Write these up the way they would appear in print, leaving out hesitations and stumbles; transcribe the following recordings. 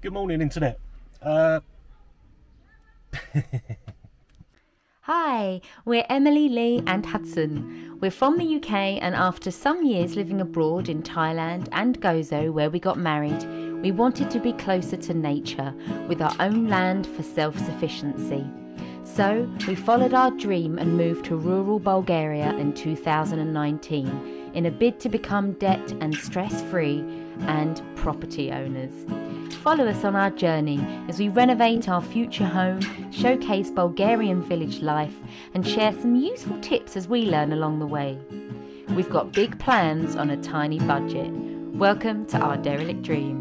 Good morning, Internet. Hi, we're Emily, Lee and Hudson. We're from the UK, and after some years living abroad in Thailand and Gozo, where we got married, we wanted to be closer to nature with our own land for self-sufficiency. So we followed our dream and moved to rural Bulgaria in 2019 in a bid to become debt and stress-free and property owners. Follow us on our journey as we renovate our future home, showcase Bulgarian village life and share some useful tips as we learn along the way. We've got big plans on a tiny budget. Welcome to Our Derelict Dream.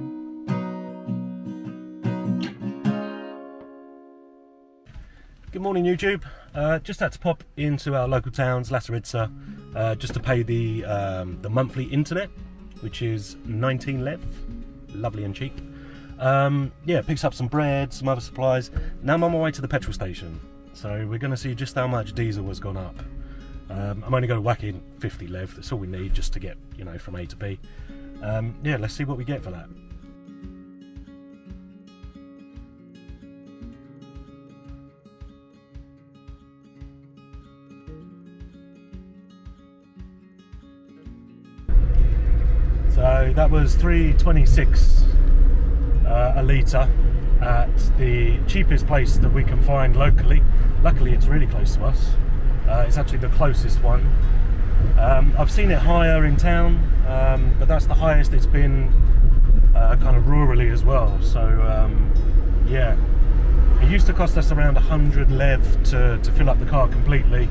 Good morning, YouTube. Just had to pop into our local towns, Lasaritsa, just to pay the monthly internet, which is 19 lev, lovely and cheap. Yeah, picks up some bread, some other supplies. Now I'm on my way to the petrol station, so we're going to see just how much diesel has gone up. I'm only going to whack in 50 lev, that's all we need just to get, you know, from A to B. Yeah, let's see what we get for that. So that was 3.26 a litre at the cheapest place that we can find locally. Luckily it's really close to us. It's actually the closest one. I've seen it higher in town, but that's the highest it's been kind of rurally as well. So yeah, it used to cost us around 100 lev to fill up the car completely.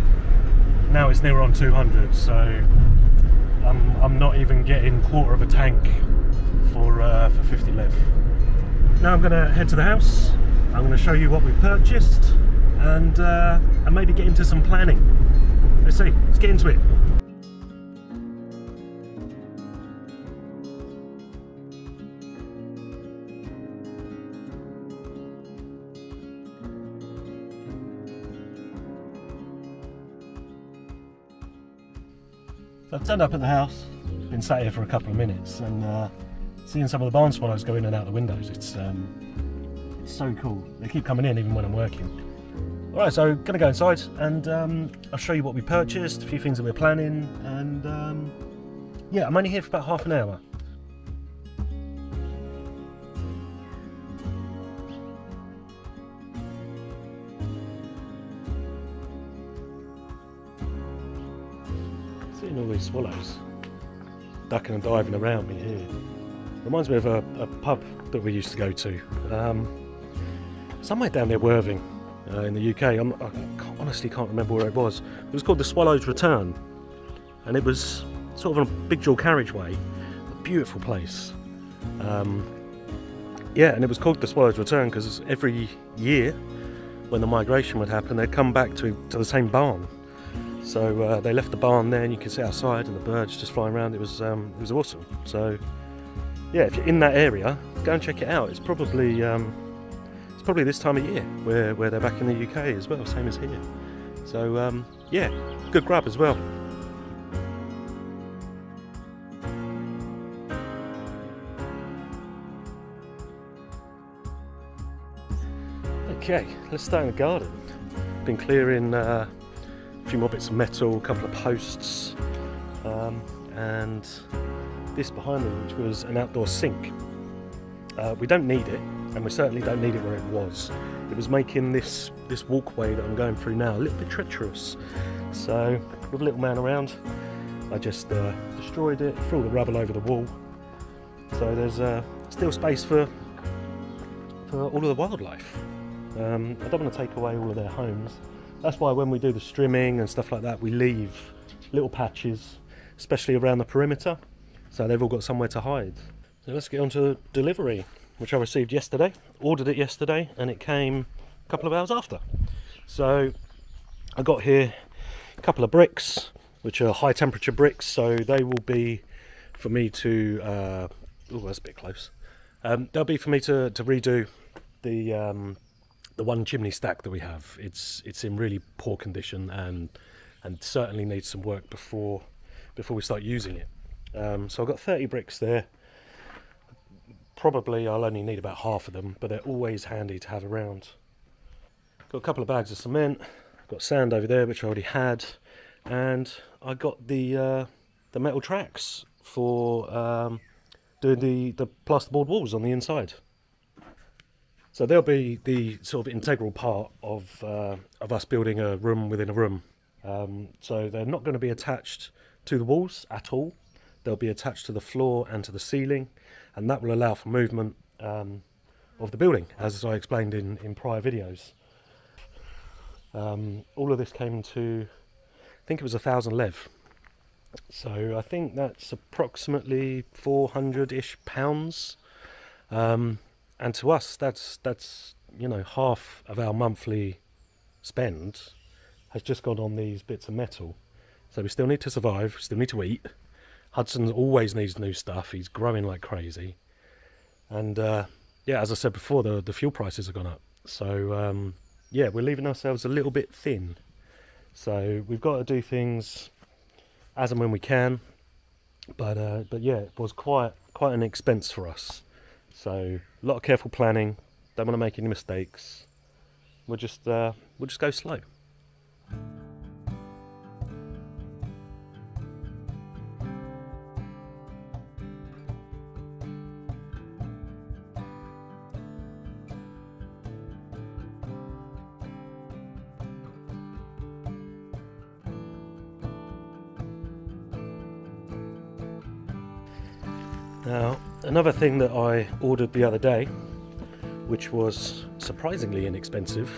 Now it's near on 200, so I'm not even getting quarter of a tank for 50 lev. Now I'm going to head to the house. I'm going to show you what we purchased and maybe get into some planning. Let's see, let's get into it. So I've turned up at the house, been sat here for a couple of minutes and seeing some of the barn swallows go in and out the windows. It's so cool. They keep coming in even when I'm working. Alright, so gonna go inside and I'll show you what we purchased, a few things that we're planning, and yeah, I'm only here for about half an hour. Seeing all these swallows ducking and diving around me here reminds me of a pub that we used to go to, somewhere down near Worthing in the UK. I honestly can't remember where it was. It was called the Swallow's Return, and it was sort of a big dual carriageway, a beautiful place. Yeah, and it was called the Swallow's Return because every year when the migration would happen, they'd come back to the same barn. So they left the barn there, and you could sit outside and the birds just flying around. It was awesome. So yeah, if you're in that area, go and check it out. It's probably this time of year where they're back in the UK as well, same as here. So yeah, good grub as well. Okay, let's start in the garden. Been clearing a few more bits of metal, a couple of posts, and this behind me, which was an outdoor sink. We don't need it, and we certainly don't need it where it was. It was making this walkway that I'm going through now a little bit treacherous. So with a little man around, I just destroyed it, threw all the rubble over the wall. So there's still space for all of the wildlife. I don't want to take away all of their homes. That's why when we do the strimming and stuff like that, we leave little patches, especially around the perimeter, so they've all got somewhere to hide. So let's get on to the delivery, which I received yesterday. Ordered it yesterday and it came a couple of hours after. So I got here a couple of bricks, which are high temperature bricks, so they will be for me to oh, that's a bit close. They'll be for me to redo the one chimney stack that we have. It's in really poor condition and certainly needs some work before we start using it. So I've got 30 bricks there. probably I'll only need about half of them, but they're always handy to have around. Got a couple of bags of cement, got sand over there which I already had, and I got the metal tracks for doing the plasterboard walls on the inside. So they'll be the sort of integral part of us building a room within a room. So they're not going to be attached to the walls at all. They'll be attached to the floor and to the ceiling, and that will allow for movement of the building, as I explained in prior videos. All of this came to, I think it was 1,000 lev. So I think that's approximately 400-ish pounds. And to us, that's you know, half of our monthly spend has just gone on these bits of metal. So we still need to survive, we still need to eat. Hudson always needs new stuff, he's growing like crazy. And yeah, as I said before, the fuel prices have gone up. So yeah, we're leaving ourselves a little bit thin. So we've got to do things as and when we can. But yeah, it was quite an expense for us. So a lot of careful planning, don't want to make any mistakes. We'll just go slow. Now, another thing that I ordered the other day, which was surprisingly inexpensive,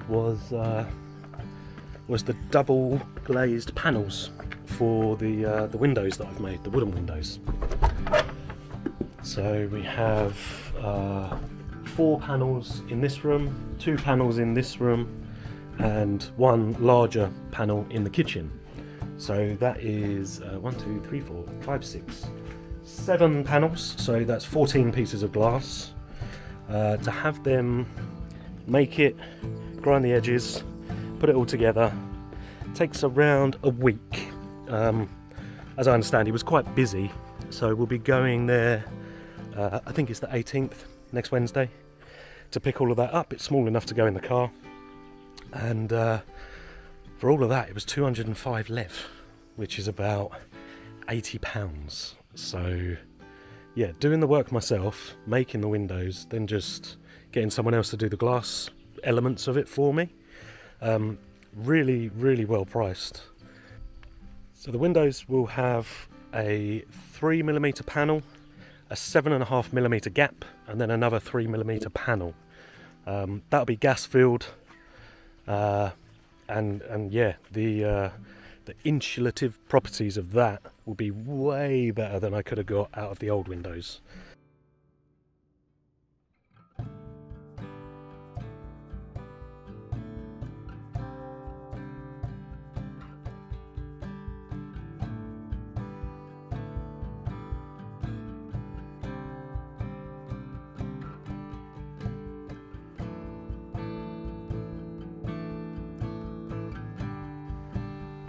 was the double glazed panels for the windows that I've made, the wooden windows. So we have 4 panels in this room, 2 panels in this room, and 1 larger panel in the kitchen. So that is 1, 2, 3, 4, 5, 6, 7 panels, so that's 14 pieces of glass. To have them make it, grind the edges, put it all together, takes around a week. As I understand, he was quite busy, so we'll be going there, I think it's the 18th, next Wednesday, to pick all of that up. It's small enough to go in the car, and for all of that it was 205 lev, which is about £80. So yeah, doing the work myself, making the windows, then just getting someone else to do the glass elements of it for me. Really, really well priced. So the windows will have a 3mm panel, a 7.5mm gap, and then another 3mm panel. That'll be gas filled, and yeah, the insulative properties of that will be way better than I could have got out of the old windows.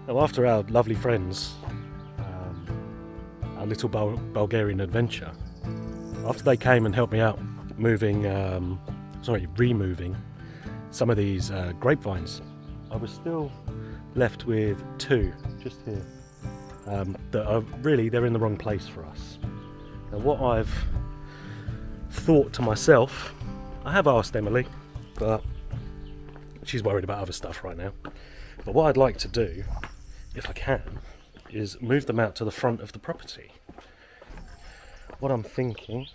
Now, after our lovely friends, our little Bulgarian adventure, after they came and helped me out removing some of these grapevines, I was still left with 2 just here that are really, they're in the wrong place for us. Now, what I've thought to myself, I have asked Emily, but she's worried about other stuff right now. But what I'd like to do, if I can, is move them out to the front of the property. What I'm thinking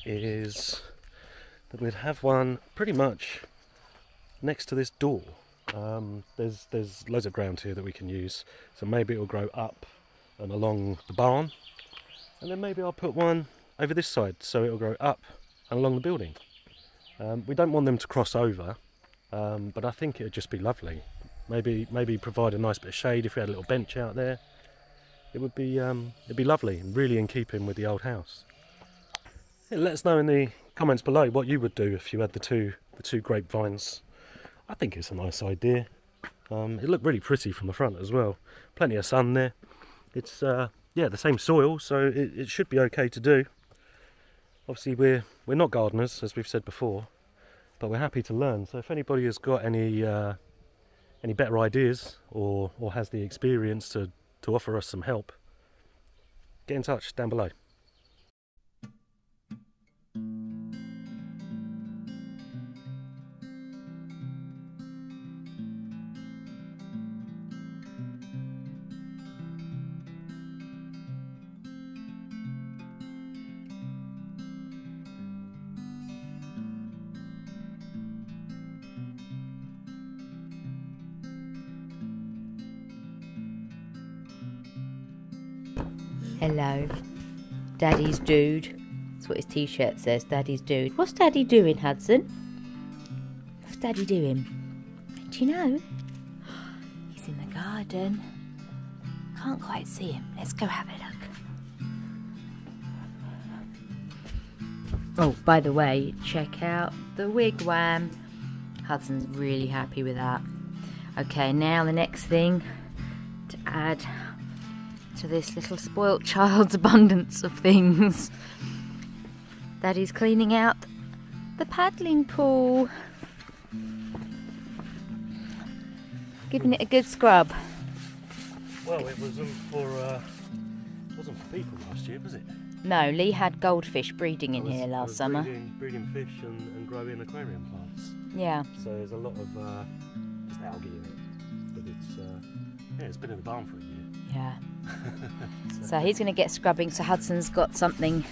is that we'd have one pretty much next to this door. There's loads of ground here that we can use, so maybe it'll grow up and along the barn, and then maybe I'll put one over this side so it'll grow up and along the building. We don't want them to cross over, but I think it would just be lovely. Maybe provide a nice bit of shade if we had a little bench out there. It'd be lovely and really in keeping with the old house. Yeah, let us know in the comments below what you would do if you had the two grapevines. I think it's a nice idea. It looked really pretty from the front as well. Plenty of sun there. It's yeah, the same soil, so it should be okay to do. Obviously we're not gardeners, as we've said before, but we're happy to learn. So if anybody has got any better ideas or has the experience to offer us some help, get in touch down below. Hello, Daddy's dude. That's what his t-shirt says, Daddy's dude. What's Daddy doing, Hudson? What's Daddy doing? Do you know? He's in the garden. Can't quite see him. Let's go have a look. Oh, by the way, check out the wigwam. Hudson's really happy with that. Okay, now the next thing to add to this little spoilt child's abundance of things. Daddy's cleaning out the paddling pool, giving it a good scrub. Well, it wasn't for people last year, was it? No, Lee had goldfish breeding in here last summer. Breeding fish and growing aquarium plants. Yeah. So there's a lot of just algae in it, but it's been in the barn for a year. Yeah. So he's going to get scrubbing. So Hudson's got something,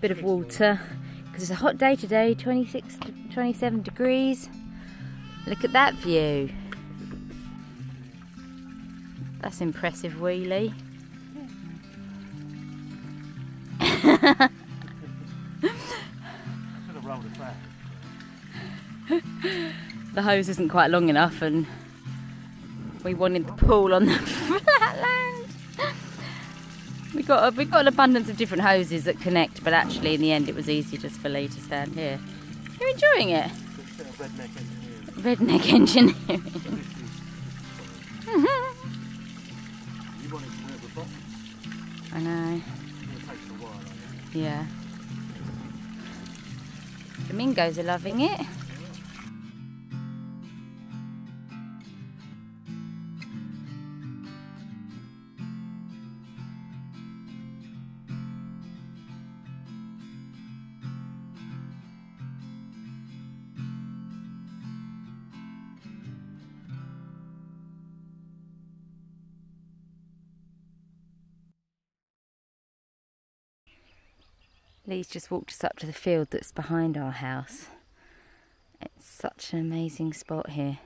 bit of water, because it's a hot day today, 26 to 27 degrees. Look at that view. That's impressive, wheelie. The hose isn't quite long enough, and we wanted the pool on the flat land. We've got an abundance of different hoses that connect, but actually in the end it was easier just for Lee to stand here. You're enjoying it? Redneck engineering. I know. Yeah. Flamingos are loving it. Lee's just walked us up to the field that's behind our house. It's such an amazing spot here.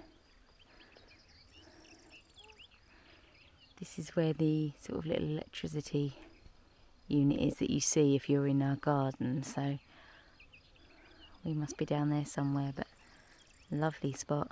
This is where the sort of little electricity unit is that you see if you're in our garden, so we must be down there somewhere, but lovely spot.